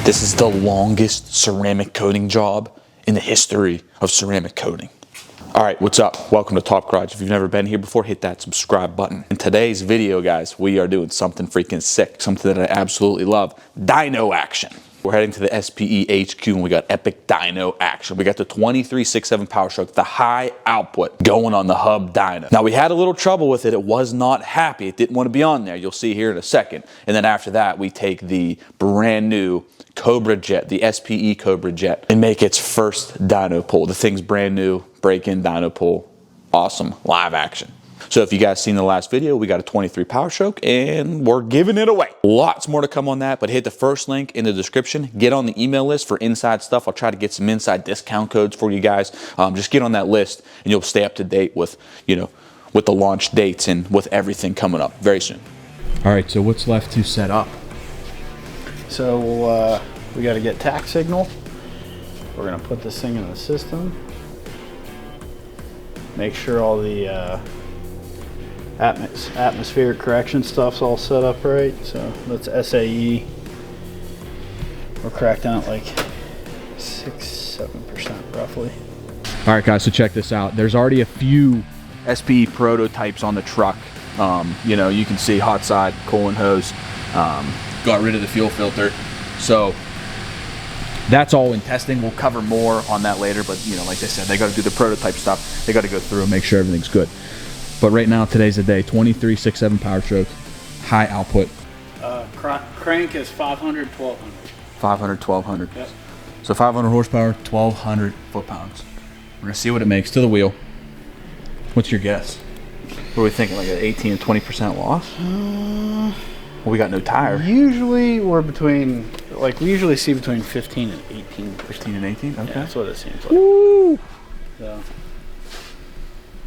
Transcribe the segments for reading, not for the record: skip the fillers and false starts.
This is the longest ceramic coating job in the history of ceramic coating. All right, what's up? Welcome to Top Garage. If you've never been here before, hit that subscribe button. In today's video, guys, we are doing something freaking sick, something that I absolutely love, dyno action. We're heading to the SPE HQ and we got epic dyno action. We got the 23.6.7 Powerstroke, the high output going on the hub dyno. Now we had a little trouble with it. It was not happy. It didn't want to be on there. You'll see here in a second. And then after that, we take the brand new Cobra Jet, the SPE Cobra Jet, and make its first dyno pull. The thing's brand new, break-in dyno pull. Awesome, live action. So if you guys seen the last video, we got a 23 Powerstroke and we're giving it away. Lots more to come on that, but hit the first link in the description. Get on the email list for inside stuff. I'll try to get some inside discount codes for you guys. Just get on that list and you'll stay up to date with, with the launch dates and with everything coming up very soon. All right, so what's left to set up? So we got to get tack signal. We're gonna put this thing in the system. Make sure all the atmospheric correction stuff's all set up right. So that's SAE. We're cracked down at like 6-7% roughly. All right, guys, so check this out. There's already a few SPE prototypes on the truck. You can see hot side, coolant hose, got rid of the fuel filter. So that's all in testing. We'll cover more on that later, but like I said, they got to do the prototype stuff. They got to go through and make sure everything's good. But right now, today's the day. 23.6.7 Powerstroke, high output. Crank is 500, 1200. 500, 1200. Yep. So 500 horsepower, 1200 foot-pounds. We're gonna see what it makes to the wheel. What's your guess? What are we thinking, like an 18 to 20% loss? Well, we got no tire. Usually we're between, we usually see between 15 and 18. 15 and 18? Okay. Yeah, that's what it seems like. Woo! So,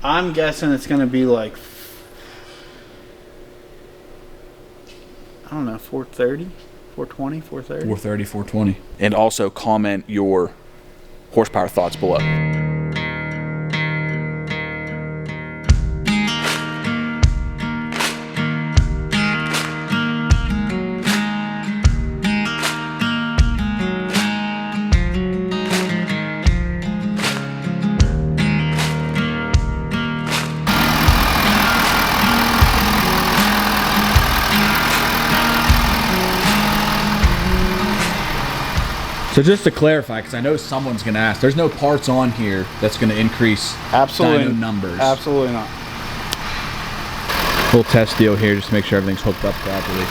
I'm guessing it's going to be like, I don't know, 430, 420, 430? 430, 420. And also comment your horsepower thoughts below. So just to clarify, because I know someone's going to ask, there's no parts on here that's going to increase dyno numbers. Absolutely not. Little test deal here just to make sure everything's hooked up properly.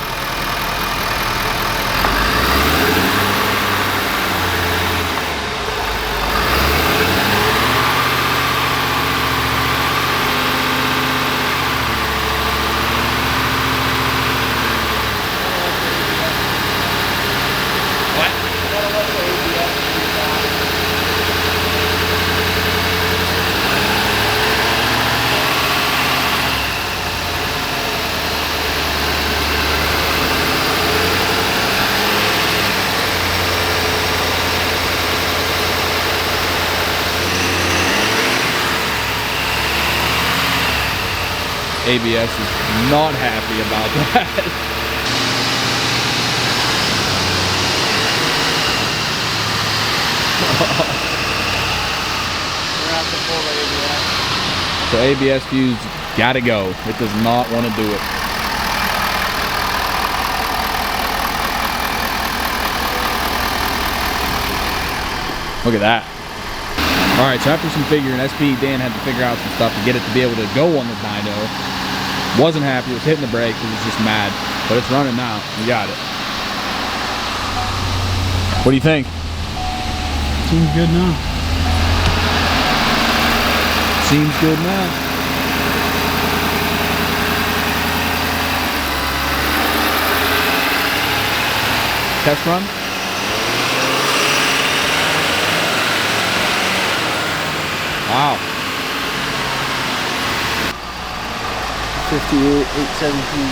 ABS is not happy about that. So ABS fuse gotta go. It does not want to do it. Look at that. All right, so after some figuring, SPE Dan had to figure out some stuff to get it to be able to go on the dyno. Wasn't happy, was hitting the brakes, it was just mad. But it's running now, we got it. What do you think? Seems good now. Seems good now. Test run? Wow. 58, 817.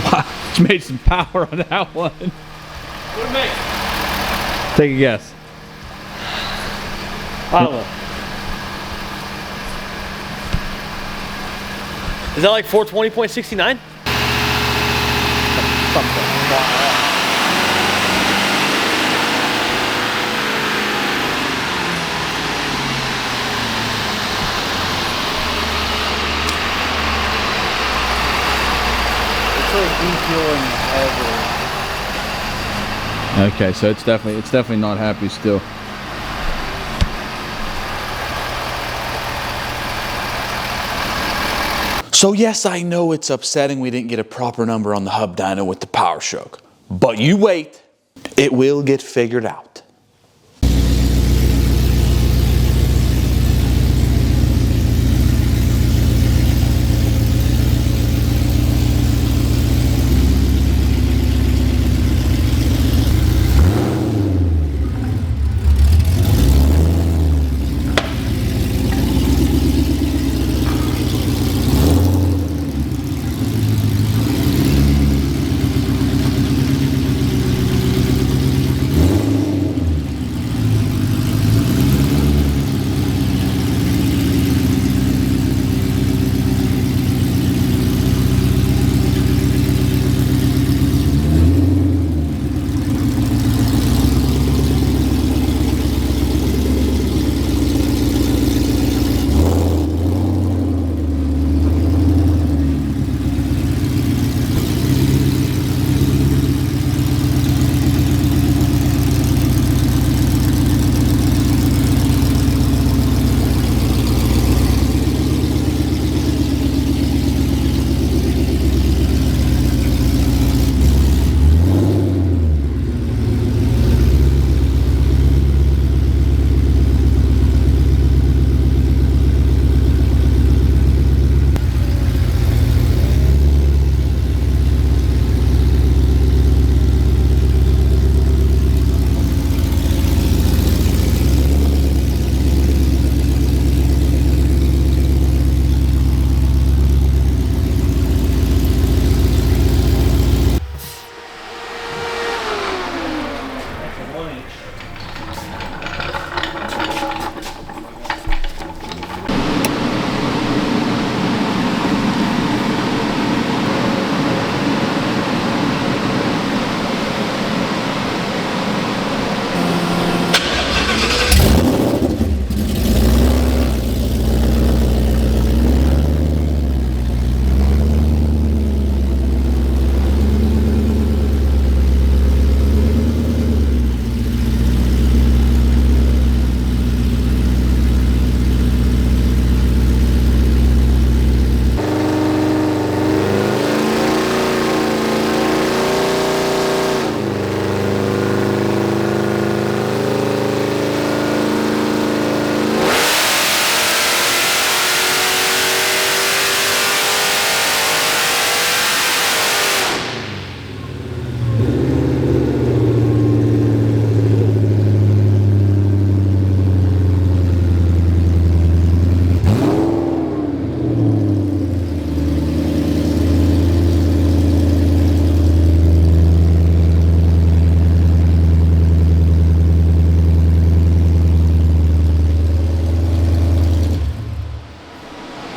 Wow, you made some power on that one. What it make? Take a guess. I don't know. Is that like 420.69? Something. really defueling the carburetor. Okay, so it's definitely not happy still. So yes, I know it's upsetting we didn't get a proper number on the hub dyno with the Powerstroke, but you wait, it will get figured out.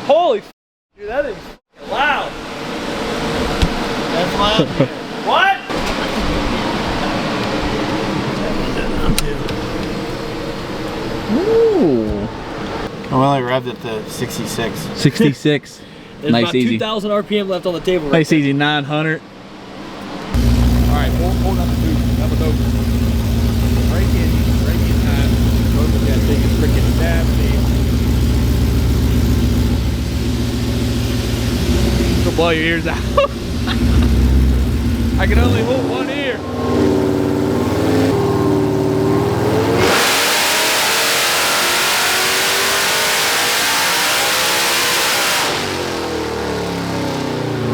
Holy f, dude, that is loud. That's loud. What? Ooh. I only revved it to 66. 66. There's Nice, about easy. 2,000 RPM left on the table. Nice, easy. 900. All right, hold on the boot. Up and over. Break in time. Cobra Jet thing is freaking nasty. It'll blow your ears out. I can only hold one ear.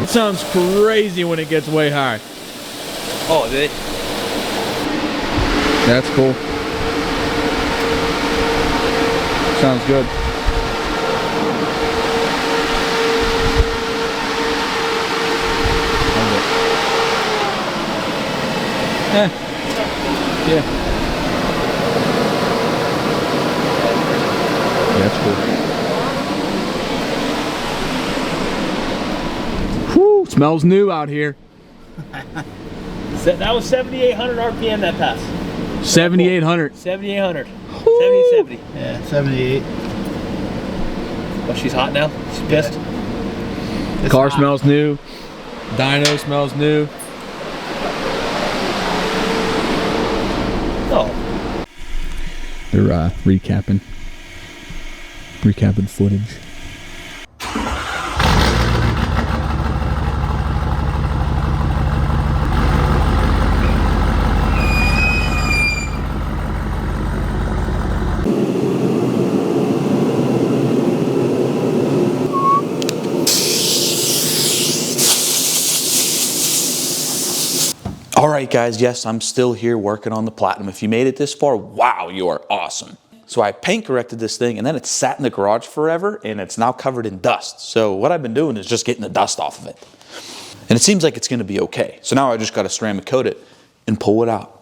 It sounds crazy when it gets way high. Oh, they. That's cool. Sounds good. Yeah. That's cool. Whew, smells new out here. That was 7,800 RPM that pass. 7,800. 7,800. 70. Yeah, 78. Oh, she's hot now? She's pissed? It's Car hot. smells new. Dyno smells new. Oh, They're recapping footage. All right, guys, yes, I'm still here working on the Platinum. If you made it this far, wow, you are awesome. So I paint corrected this thing, and then it sat in the garage forever, and it's now covered in dust. So what I've been doing is just getting the dust off of it. And it seems like it's gonna be okay. So now I just gotta ceramic coat it and pull it out.